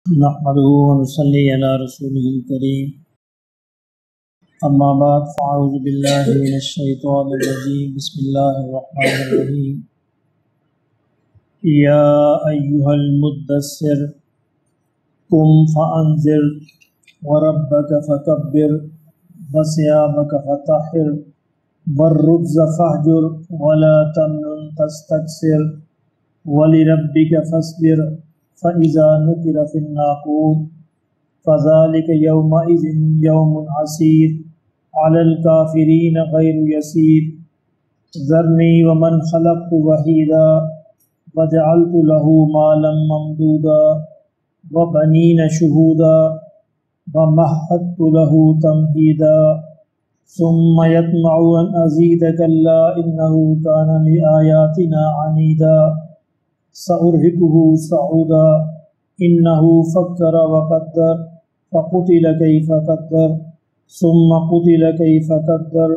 نحمده ونصلي على رسوله الكريم اما بعد فاعوذ بالله من الشيطان الرجيم بسم الله الرحمن الرحيم يا ايها المدثر قم فانذر وربك فكبر وثيابك فطهر والرجز فاهجر ولا تمنن تستكثر ولربك فاصبر فإذا نقر في الناقور فذلك يومئذ يوم عسير على الكافرين غير يسير ذرني ومن خلقت وحيدا وجعلت له مالا ممدودا وبنين شهودا ومهدت له تمهيدا ثم يطمع أن أزيد كلا إنه كان لآياتنا عنيدا سأرهقه صعودا إنه فكر وقدر فقتل كيف قدر ثم قتل كيف قدر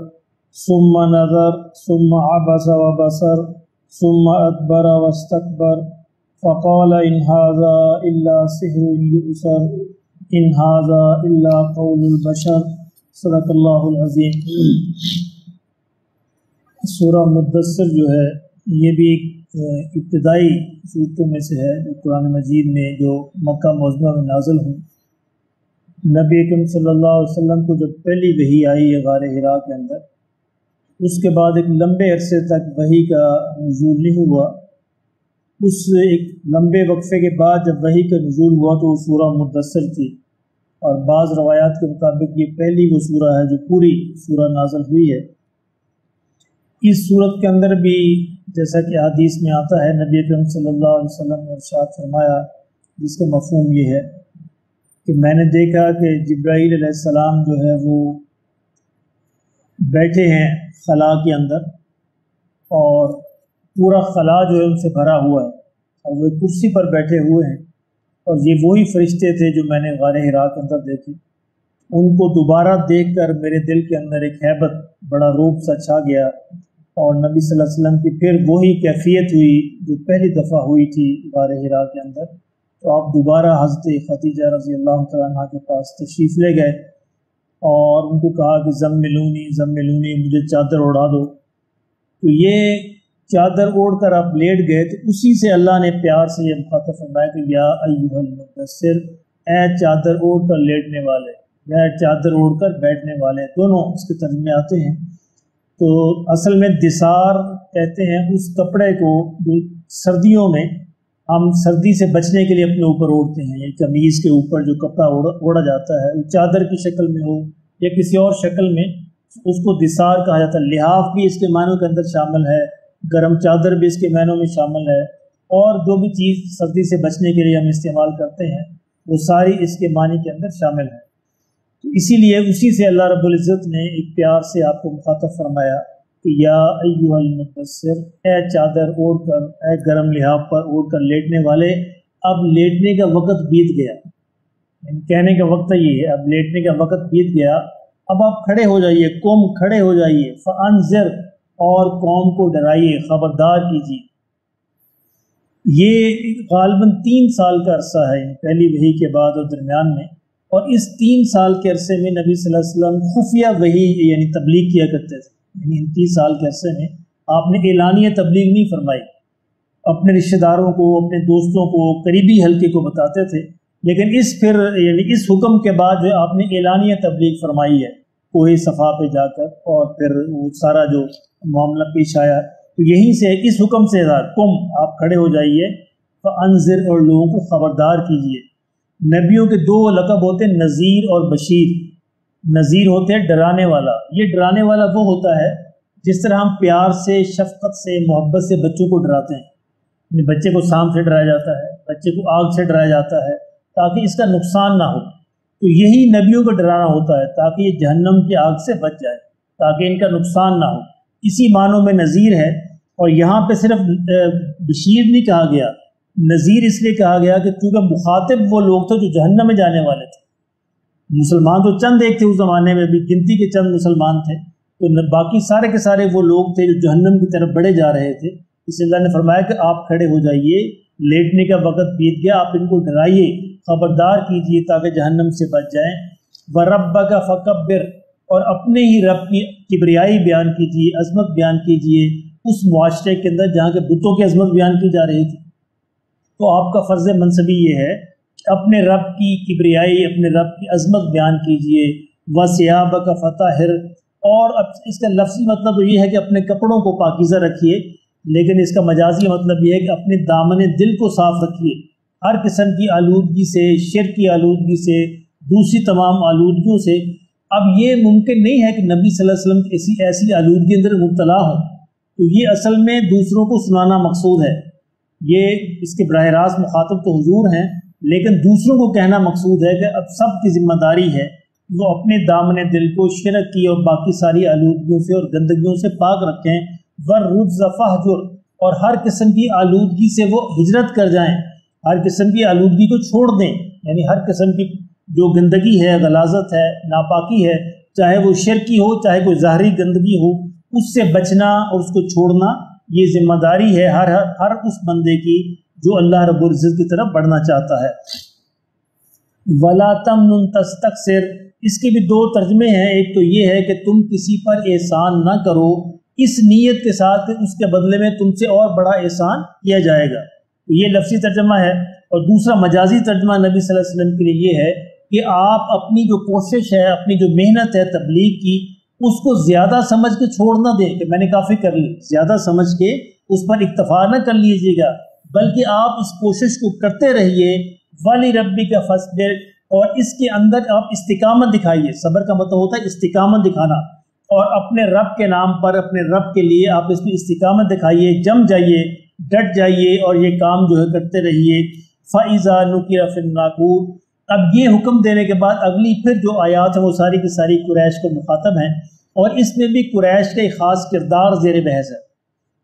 ثم نظر ثم عبس وبصر ثم أدبر واستكبر فقال إن هذا إلا سحر يؤثر إن هذا إلا قول البشر صدق اللہ العظیم۔ سورہ مدثر جو ہے یہ بھی ایک ابتدائی صورتوں میں سے ہے جو قرآن مجید میں جو مکہ معظمہ میں نازل ہوں۔ نبی اکرم صلی اللہ علیہ وسلم کو جب پہلی وحی آئی ہے غار حراء کے اندر، اس کے بعد ایک لمبے عرصے تک وحی کا نزول نہیں ہوا۔ اس ایک لمبے وقفے کے بعد جب وحی کا نزول ہوا تو وہ سورہ مدثر تھی، اور بعض روایات کے مطابق یہ پہلی وہ سورہ ہے جو پوری سورہ نازل ہوئی ہے۔ اس صورت کے اندر بھی جیسا کہ حدیث میں آتا ہے، نبی اکرم صلی اللہ علیہ وسلم نے ارشاد فرمایا، جس کا مفہوم یہ ہے کہ میں نے دیکھا کہ جبرائیل علیہ السلام جو ہے وہ بیٹھے ہیں خلا کے اندر، اور پورا خلا جو ہے ان سے بھرا ہوا ہے، اور وہ ایک کرسی پر بیٹھے ہوئے ہیں، اور یہ وہی فرشتے تھے جو میں نے غار حراء کے اندر دیکھے۔ ان کو دوبارہ دیکھ کر میرے دل کے اندر ایک ہیبت، بڑا روب سا چھا گیا، اور نبی صلی اللہ علیہ وسلم کی پھر وہی کیفیت ہوئی جو پہلی دفعہ ہوئی تھی غار حراء کے اندر۔ تو آپ دوبارہ حضرت خدیجہ رضی اللہ تعالیٰ عنہ کے پاس تشریف لے گئے اور ان کو کہا کہ زملونی زملونی، مجھے چادر اڑا دو۔ تو یہ چادر اوڑھ کر آپ لیٹ گئے، تو اسی سے اللہ نے پیار سے یہ مخاطب فرمایا کہ یا ایھا المدثر، اے چادر اوڑھ کر لیٹنے والے، یا چادر اوڑھ کر بیٹھنے والے، دونوں اس کے ترجمے آتے ہیں۔ تو اصل میں دثار کہتے ہیں اس کپڑے کو جو سردیوں میں ہم سردی سے بچنے کے لیے اپنے اوپر اوڑھتے ہیں، یا قمیض کے اوپر جو کپڑا اوڑھا جاتا ہے، چادر کی شکل میں ہو یا کسی اور شکل میں، اس کو دثار کہا جاتا ہے۔ لحاف بھی اس کے معنوں کے اندر شامل ہے، گرم چادر بھی اس کے معنوں میں شامل ہے، اور جو بھی چیز سردی سے بچنے کے لیے ہم استعمال کرتے ہیں وہ ساری اس کے معنی کے اندر شامل ہے۔ تو اسی لیے اسی سے اللہ رب العزت نے ایک پیار سے آپ کو مخاطب فرمایا کہ یا ایھا المدثر، اے چادر اوڑھ کر، اے گرم لحاف پر اوڑھ کر لیٹنے والے، اب لیٹنے کا وقت بیت گیا۔ یعنی کہنے کا وقت یہ ہے، اب لیٹنے کا وقت بیت گیا، اب آپ کھڑے ہو جائیے، قم، کھڑے ہو جائیے، فانذر، اور قوم کو ڈرائیے، خبردار کیجیے۔ یہ غالباً 3 سال کا عرصہ ہے، پہلی وحی کے بعد اور درمیان میں، اور اس 3 سال کے عرصے میں نبی صلی اللہ علیہ وسلم خفیہ وحی یعنی تبلیغ کیا کرتے تھے۔ یعنی ان 3 سال کے عرصے میں آپ نے اعلانیہ تبلیغ نہیں فرمائی، اپنے رشتہ داروں کو، اپنے دوستوں کو، قریبی حلقے کو بتاتے تھے، لیکن اس حکم کے بعد جو آپ نے اعلانیہ تبلیغ فرمائی ہے کوہ صفا پہ جا کر، اور پھر وہ سارا جو معاملہ پیش آیا، تو یہیں سے اس حکم سے قم، آپ کھڑے ہو جائیے، فانذر، اور لوگوں کو خبردار کیجیے۔ نبیوں کے 2 لقب ہوتے ہیں، نذیر اور بشیر۔ نذیر ہوتے ہیں ڈرانے والا، یہ ڈرانے والا وہ ہوتا ہے جس طرح ہم پیار سے، شفقت سے، محبت سے بچوں کو ڈراتے ہیں۔ یعنی بچے کو سانپ سے ڈرایا جاتا ہے، بچے کو آگ سے ڈرایا جاتا ہے تاکہ اس کا نقصان نہ ہو، تو یہی نبیوں کو ڈرانا ہوتا ہے تاکہ یہ جہنم کی آگ سے بچ جائے، تاکہ ان کا نقصان نہ ہو۔ اسی معنوں میں نذیر ہے، اور یہاں پہ صرف بشیر نہیں کہا گیا، نذیر اس لیے کہا گیا کہ کیونکہ مخاطب وہ لوگ تھے جو جہنم میں جانے والے تھے۔ مسلمان تو چند ایک تھے اس زمانے میں بھی، گنتی کے چند مسلمان تھے، تو باقی سارے کے سارے وہ لوگ تھے جو جہنم کی طرف بڑھے جا رہے تھے۔ اس لیے اللہ نے فرمایا کہ آپ کھڑے ہو جائیے، لیٹنے کا وقت بیت گیا، آپ ان کو ڈرائیے खबरदार कीजिए ताकि जहन्नम से बच जाएं। व रब्बक फकब्बिर, और अपने ही रब की किबरियाई बयान कीजिए, अजमत बयान कीजिए उस मुआशरे के अंदर जहाँ के बुतों की अजमत बयान की जा रही थी। तो आपका फ़र्ज़ मनसबी ये है कि अपने रब की किबरियाई, अपने रब की अजमत बयान कीजिए। व सियाबक फताहिर, और अब इसका लफ्ज़ी मतलब तो ये है कि अपने कपड़ों को पाकीज़ा रखिए, लेकिन इसका मजाजी मतलब ये है कि अपने दामन दिल को साफ़ रखिए हर किस्म की आलूदगी से, शिर्क की आलूदगी से, दूसरी तमाम आलूदगियों से। अब ये मुमकिन नहीं है कि नबी सल्लल्लाहु अलैहि वसल्लम ऐसी आलूदगी अंदर मुब्तला हो, तो ये असल में दूसरों को सुनाना मकसूद है। ये इसके बराह रास्त मुखातब तो हुजूर हैं, लेकिन दूसरों को कहना मकसूद है कि अब सब की जिम्मेदारी है वो अपने दामन दिल को शिरक की और बाकी सारी आलूदगियों से और गंदगियों से पाक रखें। वर्रुज़ फहजुर, और हर किस्म की आलूदगी से वो हिजरत कर जाएं, हर किस्म की आलूदगी को छोड़ दें, यानी हर किस्म की जो गंदगी है, गलाजत है, नापाकी है, चाहे वो शिरकी हो, चाहे कोई ज़ाहरी गंदगी हो, उससे बचना और उसको छोड़ना ये जिम्मेदारी है हर उस बंदे की जो अल्लाह रब्बुल इज़्ज़त की तरफ बढ़ना चाहता है। वला तमनुन तस्तक्सिर, इसके भी दो तर्जमे हैं। एक तो ये है कि तुम किसी पर एहसान ना करो इस नीयत के साथ कि उसके बदले में तुमसे और बड़ा एहसान किया जाएगा, तो ये लफ्ज़ी तर्जमा है। और दूसरा मजाजी तर्जमा नबी सल्लल्लाहु अलैहि वसल्लम के लिए ये है कि आप अपनी जो कोशिश है, अपनी जो मेहनत है तबलीग की, उसको ज़्यादा समझ के छोड़ ना दें कि मैंने काफ़ी कर ली, ज़्यादा समझ के उस पर इक्तफा न कर लीजिएगा, बल्कि आप इस कोशिश को करते रहिए। वली रब्बी का फस्बिर, और इसके अंदर आप इस्तिकामत दिखाइए। सब्र का मतलब होता है इस्तिकामत दिखाना, और अपने रब के नाम पर, अपने रब के लिए आप इसमें इस्तिकामत दिखाइए, जम जाइए, डट जाइए और ये काम जो है करते रहिए। फ़इज़ा नुकिरा फ़िन्नाकूर, अब ये हुक्म देने के बाद अगली फिर जो आयात है वो सारी की सारी कुरैश को मुखातब हैं, और इसमें भी कुरैश का एक ख़ास किरदार ज़ेर बहस है।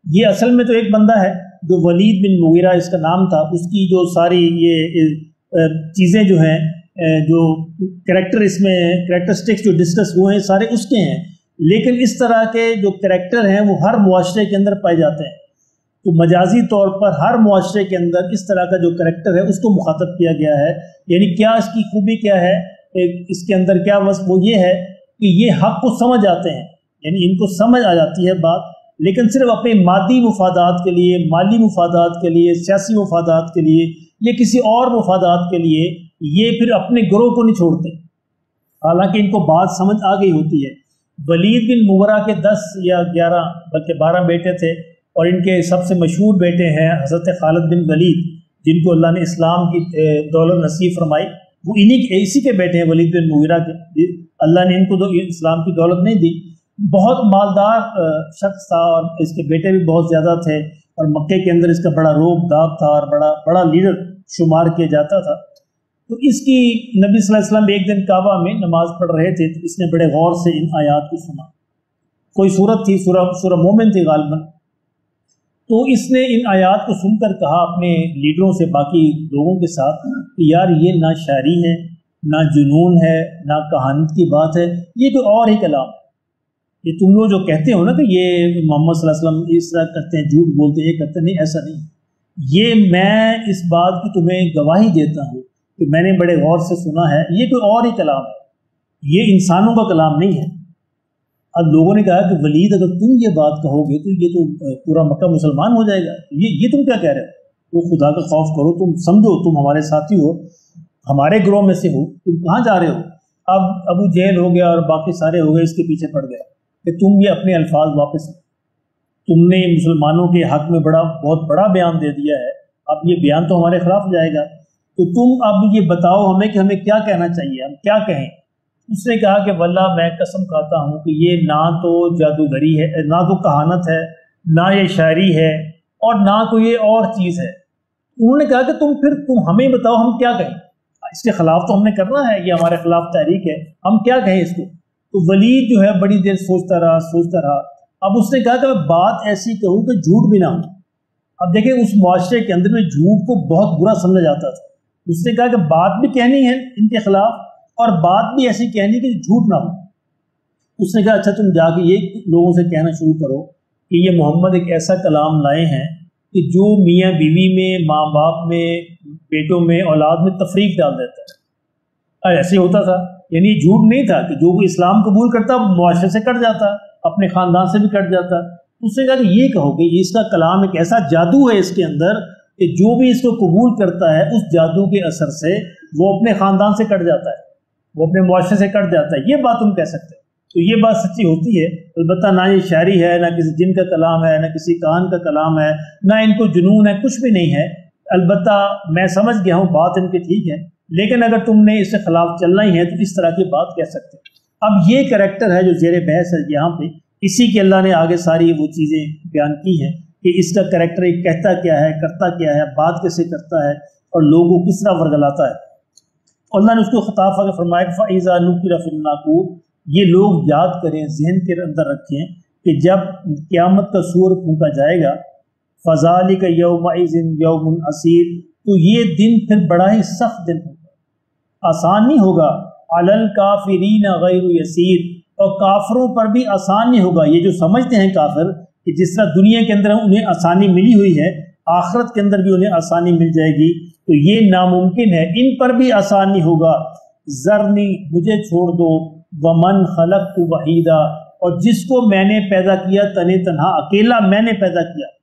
ये असल में तो एक बंदा है जो वलीद बिन मुगीरा इसका नाम था, उसकी जो सारी ये चीज़ें जो हैं, जो करैक्टर इसमें करैक्टरिस्टिक्स जो डिस्कस हुए हैं सारे उसके हैं, लेकिन इस तरह के जो करैक्टर हैं वो हर मुआशरे के अंदर पाए जाते हैं। तो मजाजी तौर पर हर मुआशरे के अंदर इस तरह का जो करैक्टर है उसको मुखातब किया गया है। यानी क्या इसकी खूबी क्या है, इसके अंदर क्या बस वो ये है कि ये हक़ को समझ आते हैं, यानी इनको समझ आ जाती है बात, लेकिन सिर्फ अपने मादी मुफादात के लिए, माली मुफादात के लिए, सियासी मुफादात के लिए या किसी और मुफादात के लिए ये फिर अपने ग्रोह को नहीं छोड़ते, हालांकि इनको बात समझ आ गई होती है। वलीद बिन मुगीरा के 10 या 11 बल्कि 12 बेटे थे, और इनके सबसे मशहूर बेटे हैं हज़रत खालिद बिन वलीद, जिनको अल्लाह ने इस्लाम की दौलत नसीब फरमाई। वो इसी के बेटे हैं, वलीद बिन मुगीरा के। अल्लाह ने इनको तो इस्लाम की दौलत नहीं दी। बहुत मालदार शख्स था और इसके बेटे भी बहुत ज़्यादा थे, और मक्के के अंदर इसका बड़ा रोब दाब था और बड़ा लीडर शुमार किया जाता था। तो इसकी नबी सल्लल्लाहु अलैहि वसल्लम एक दिन काबा में नमाज पढ़ रहे थे, तो इसने बड़े गौर से इन आयात को सुना। कोई सूरत थी, सूरह मोमिन थी गालिबन। तो इसने इन आयात को सुनकर कहा अपने लीडरों से, बाकी लोगों के साथ, कि यार ये ना शायरी है, ना जुनून है, ना कहानत की बात है, ये कोई और ही कलाम। ये तुम लोग जो कहते हो ना कि ये मोहम्मद सल्लल्लाहु अलैहि वसल्लम इस तरह करते हैं, झूठ बोलते हैं, ये करते नहीं, ऐसा नहीं। ये मैं इस बात की तुम्हें गवाही देता हूँ कि मैंने बड़े गौर से सुना है, ये कोई और ही कलाम है, ये इंसानों का कलाम नहीं है। अब लोगों ने कहा कि वलीद अगर तुम ये बात कहोगे तो ये तो पूरा मक्का मुसलमान हो जाएगा, ये तुम क्या कह रहे हो? तो खुदा का खौफ करो, तुम समझो तुम हमारे साथी हो, हमारे ग्रोह में से हो, तुम कहाँ जा रहे हो? अब अबू जहल हो गया और बाकी सारे हो गए, इसके पीछे पड़ गए कि तुम ये अपने अल्फाज वापस, तुमने मुसलमानों के हक में बहुत बड़ा बयान दे दिया है, अब ये बयान तो हमारे खिलाफ जाएगा, तो तुम अब ये बताओ हमें कि हमें क्या कहना चाहिए, हम क्या कहें। उसने कहा कि वल्लाह मैं कसम खाता हूँ कि ये ना तो जादूगरी है, ना तो कहानत है, ना ये शायरी है, और ना कोई ये और चीज़ है। उन्होंने कहा कि तुम हमें बताओ हम क्या कहें, इसके खिलाफ तो हमने करना है, ये हमारे खिलाफ तहरीक है, हम क्या कहें इसको। तो वलीद जो है बड़ी देर सोचता रहा। अब उसने कहा कि मैं बात ऐसी कहूँ कि झूठ भी ना हो। अब देखिए उस मुआशरे के अंदर में झूठ को बहुत बुरा समझा जाता था। उसने कहा कि बात भी कहनी है इनके खिलाफ और बात भी ऐसी कहनी कि झूठ ना हो। उसने कहा अच्छा तुम जाके ये लोगों से कहना शुरू करो कि ये मोहम्मद एक ऐसा कलाम लाए हैं कि जो मियाँ बीवी में, माँ बाप में, बेटों में, औलाद में तफरीक डाल देता है। ऐसे होता था, यानी ये झूठ नहीं था कि जो कोई इस्लाम कबूल करता वो मुआशरे से कट जाता, अपने ख़ानदान से भी कट जाता। उसने कहा कि ये कहो कि इसका कलाम एक ऐसा जादू है इसके अंदर कि जो भी इसको कबूल करता है उस जादू के असर से वो अपने ख़ानदान से कट जाता है, वो अपने मुआशरे से कट जाता है। ये बात तुम कह सकते हो, तो ये बात सच्ची होती है। अलबत्ता ना ये शायरी है, ना किसी जिन का कलाम है, ना किसी कान का कलाम है, ना इनको जुनून है, कुछ भी नहीं है। अलबत्ता मैं समझ गया हूँ बात इनकी ठीक है, लेकिन अगर तुमने इसके खिलाफ चलना ही है तो इस तरह की बात कह सकते हो। अब ये करैक्टर है जो ज़ेर बहस है यहाँ पे, इसी के अल्लाह ने आगे सारी वो चीज़ें बयान की हैं कि इसका करैक्टर एक कहता क्या है, करता क्या है, बात कैसे करता है और लोगों को किस तरह वर्गलाता है। अल्लाह ने उसको खिताब आगे फरमाया फ़इज़ा नुक़िरा फ़िन्नाक़ूर, ये लोग याद करें, जहन के अंदर रखें कि जब क़यामत का सूर फूंका जाएगा, फ़ज़ालिका यौमइज़िन यौमुन असीर, तो ये दिन फिर बड़ा ही सख्त दिन होगा, आसान नहीं होगा। अलल काफिरीन गैरु यसीर, और काफरों पर भी आसान नहीं होगा। ये जो समझते हैं काफिर कि जिस तरह दुनिया के अंदर उन्हें आसानी मिली हुई है, आखिरत के अंदर भी उन्हें आसानी मिल जाएगी, तो ये नामुमकिन है, इन पर भी आसान नहीं होगा। ज़रनी, मुझे छोड़ दो, वमन खलक़तु वहीदा, और जिसको मैंने पैदा किया तने तन्हा, अकेला मैंने पैदा किया।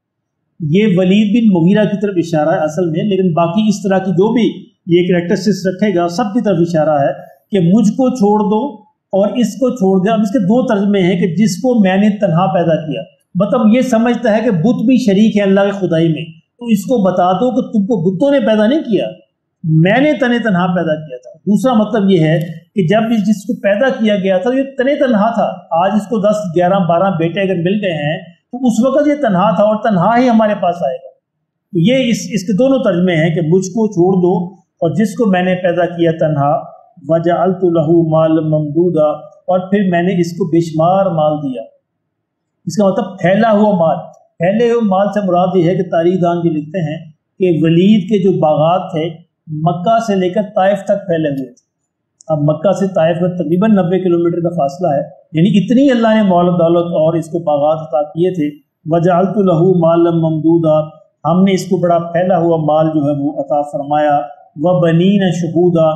ये वलीद बिन मुगीरा की तरफ इशारा है असल में, लेकिन बाकी इस तरह की जो भी ये कैरेक्टरिस्टिक्स रखेगा सब की तरफ इशारा है कि मुझको छोड़ दो और इसको छोड़ दो। अब इसके दो तर्जमे हैं कि जिसको मैंने तन्हा पैदा किया, मतलब ये समझता है कि बुत भी शरीक है अल्लाह के खुदाई में, तो इसको बता दो कि तुमको बुतों ने पैदा नहीं किया, मैंने तने तन्हा पैदा किया था। दूसरा मतलब ये है कि जब जिसको पैदा किया गया था ये तने तन्हा था, आज इसको 10, 11, 12 बेटे अगर मिल गए हैं तो उस वक्त ये तन्हा था और तन्हा ही हमारे पास आएगा। तो ये इसके दोनों तर्जमे हैं कि मुझको छोड़ दो और जिसको मैंने पैदा किया तन्हा, वजअलतु लहू माल ममदूदा, और फिर मैंने इसको बेशुमार माल दिया। इसका मतलब फैला हुआ माल। फैले हुए माल से मुराद ये है कि तारीखदान ये लिखते हैं कि वलीद के जो बागात थे मक्का से लेकर ताइफ तक फैले हुए थे। अब मक्का से ताइफ में तकरीबन 90 किलोमीटर का फासला है, यानी इतनी अल्लाह ने मौल दौलत और इसको बागात अता किए थे। वजअलतु लहू मालम ममदूदा, हमने इसको बड़ा फैला हुआ माल जो है वो अता फरमाया। व बनीन शहूदा,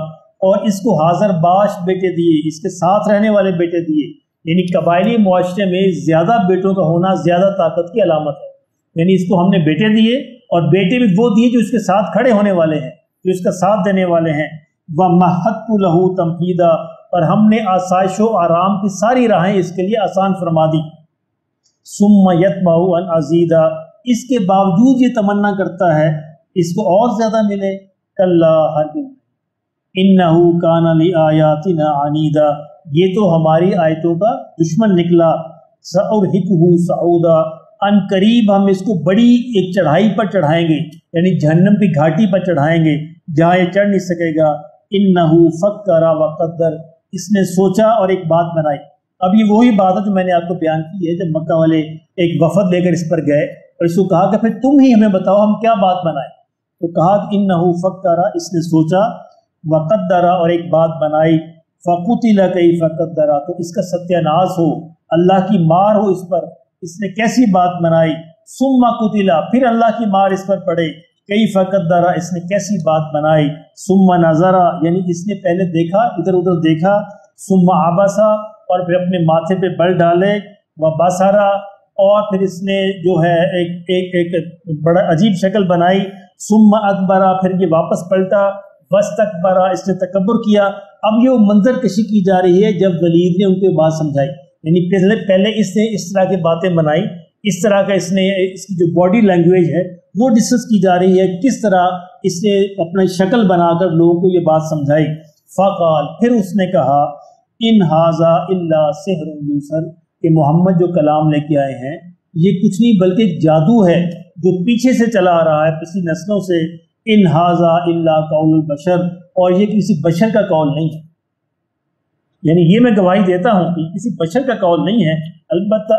और इसको हाज़र बाश बेटे दिए, इसके साथ रहने वाले बेटे दिए। यानी कबायली मुआशरे में ज़्यादा बेटों का होना ज़्यादा ताकत की अलामत है। यानी इसको हमने बेटे दिए और बेटे भी वो दिए जो इसके साथ खड़े होने वाले हैं, जो इसका साथ देने वाले हैं। व महत्तु लहू तमहीदा, और हमने आसाइश व आराम की सारी राहें इसके लिए आसान फरमा दी। सुम्मा यतमउ अन अज़ीदा, इसके बावजूद ये तमन्ना करता है इसको और ज़्यादा मिले। कल्ला हरगिज़, इन्नहु काना लिआयातिना अनीदा, ये तो हमारी आयतों का दुश्मन निकला। सउरहिकुहु सऊदा, अन करीब हम इसको बड़ी एक चढ़ाई पर चढ़ाएंगे, यानी जहन्नम की घाटी पर चढ़ाएंगे जहाँ ये चढ़ नहीं सकेगा। इन्नहु फक्करा व कद्दर, इसने सोचा और एक बात बनाई। अब ये वही बात है जो मैंने आपको बयान की है, जब मक्का वाले एक वफद लेकर इस पर गए और इसको कहा कि फिर तुम ही हमें बताओ हम क्या बात बनाएं। तो कहा कि इन्नहु फक्करा, इसने सोचा, व कद्दरा, और एक बात बनाई। फ़कुतिला कैफ़ क़द्दरा, तो इसका सत्यानाश हो, अल्लाह की मार हो इस पर, इसने कैसी बात बनाई। सुम्मा कुतिला, फिर अल्लाह की मार इस पर पड़े। कैफ़ क़द्दरा, इसने कैसी बात बनाई। सुम्मा नज़रा, यानी इसने पहले देखा, इधर उधर देखा। सुम्मा आबसा, और फिर अपने माथे पे बल डाले। व बसरा, और फिर इसने जो है एक बड़ा अजीब शक्ल बनाई। सुम्मा अदबरा, फिर ये वापस पलटा। वस्तकबरा, इसने तकब्बुर किया। अब ये मंजर कशी की जा रही है जब वलीद ने उनको बात समझाई, यानी पहले इसने इस तरह की बातें बनाई, इस तरह का इसने इसकी जो बॉडी लैंग्वेज है वो डिस्कस की जा रही है, किस तरह इसने अपना शक्ल बनाकर लोगों को ये बात समझाई। फ़क़ाल, फिर उसने कहा, इन हाज़ा इल्ला सिहरुन यूसर, कि मोहम्मद जो कलाम लेके आए हैं ये कुछ नहीं बल्कि एक जादू है जो पीछे से चला आ रहा है, पिछली नस्लों से। इन हाज़ा इल्ला कौलुल बशर, और ये किसी बशर का कौल नहीं है, यानी ये मैं गवाही देता हूँ कि किसी बशर का कौल नहीं है। अलबत्ता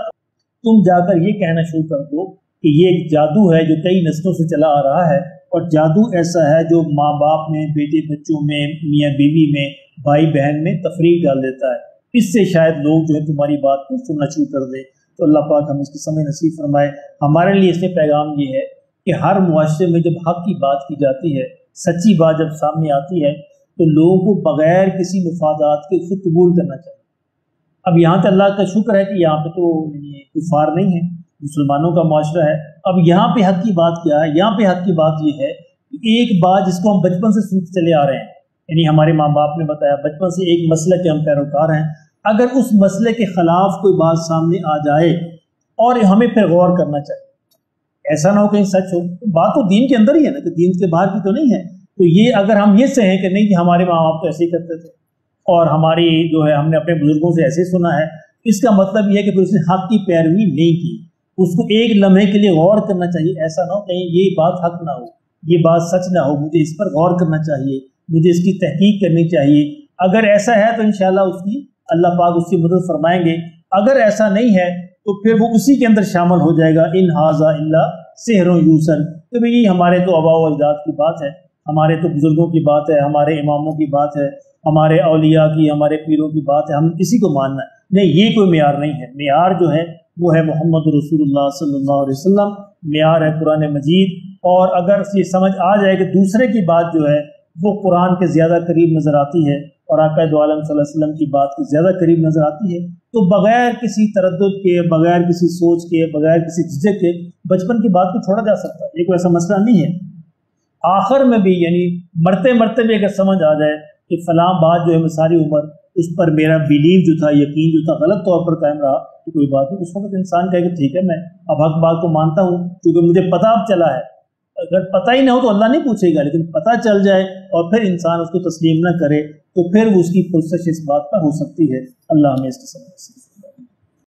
तुम जाकर ये कहना शुरू कर दो कि ये एक जादू है जो कई नस्लों से चला आ रहा है, और जादू ऐसा है जो माँ बाप में, बेटे बच्चों में, मियाँ बीवी में, भाई बहन में तफरीक डाल देता है। इससे शायद लोग जो है तुम्हारी बात को सुनना शुरू कर दे। तो अल्लाह पाक हम इसकी समझ नसीब फरमाए। हमारे लिए इसमें पैगाम ये है कि हर मुआशरे में जब हक़ की बात की जाती है سچی بات جب سامنے آتی ہے تو لوگوں کو بغیر کسی مفادات کے اسے قبول کرنا چاہیے۔ اب یہاں تو اللہ کا شکر ہے کہ یہاں پہ تو کفار نہیں ہے، مسلمانوں کا معاشرہ ہے۔ اب یہاں پہ حق کی بات کیا ہے؟ یہاں پہ حق کی بات یہ ہے کہ ایک بات جس کو ہم بچپن سے سنتے چلے آ رہے ہیں، یعنی ہمارے ماں باپ نے بتایا، بچپن سے ایک مسئلے کے ہم پیروکار ہیں، اگر اس مسئلے کے خلاف کوئی بات سامنے آ جائے اور ہمیں پھر غور کرنا چاہیے، ایسا نہ ہو کہیں سچ ہو، بات تو دین کے اندر ہی ہے نا، کہ دین کے باہر کی تو نہیں ہے۔ تو یہ اگر ہم یہ سہیں کہ نہیں کہ ہمارے ماں باپ تو ایسے ہی کرتے تھے اور ہماری جو ہے ہم نے اپنے بزرگوں سے ایسے سنا ہے، اس کا مطلب یہ ہے کہ پھر اس نے حق کی پیروی نہیں کی۔ اس کو ایک لمحے کے لیے غور کرنا چاہیے، ایسا نہ ہو کہیں یہ بات حق نہ ہو، یہ بات سچ نہ ہو، مجھے اس پر غور کرنا چاہیے، مجھے اس کی تحقیق کرنی چاہیے۔ اگر ایسا ہے تو انشاءاللہ اس کی اللہ پاک اس کی مدد فرمائیں گے، اگر ایسا نہیں ہے تو پھر وہ اسی کے اندر شامل ہو جائے گا، ان ھذا الا سحر یوثر، کہ بھئی ہمارے تو آباء و اجداد کی بات ہے، ہمارے تو بزرگوں کی بات ہے، ہمارے اماموں کی بات ہے، ہمارے اولیاء کی، ہمارے پیروں کی بات ہے، ہم اسی کو ماننا ہے۔ نہیں، یہ کوئی معیار نہیں ہے، معیار جو ہے وہ ہے محمد رسول اللہ صلی اللہ علیہ وسلم، معیار ہے قرآن مجید۔ اور اگر یہ سمجھ آ جائے کہ دوسرے کی بات جو ہے وہ قرآن کے زیادہ قریب نظر آتی ہے اور آقا دو عالم صلی اللہ علیہ وسلم کی بات کے زیادہ قریب نظر آتی ہے، تو بغیر کسی تردد کے، بغیر کسی سوچ کے، بغیر کسی جھجک کے بچپن کی بات کو چھوڑا جا سکتا ہے، یہ کوئی ایسا مسئلہ نہیں ہے۔ آخر میں بھی یعنی مرتے مرتے بھی اگر سمجھ آ جائے کہ فلاں بات جو ہے میں ساری عمر اس پر میرا بیلیو جو تھا، یقین جو تھا، غلط طور پر قائم رہا، تو کوئی بات نہیں، اس وقت انسان کہے کہ ٹھیک ہے، میں اب حق بات کو مانتا ہوں کیونکہ مجھے پتہ اب چلا ہے۔ اگر پتہ ہی نہ ہو تو اللہ نہیں پوچھے گا، لیکن پتہ چل جائے اور پھر انسان اس کو تسلیم نہ کرے تو پھر اس کی پرسش اس بات پر ہو سکتی ہے۔ اللہ ہمیں اس کی سمجھ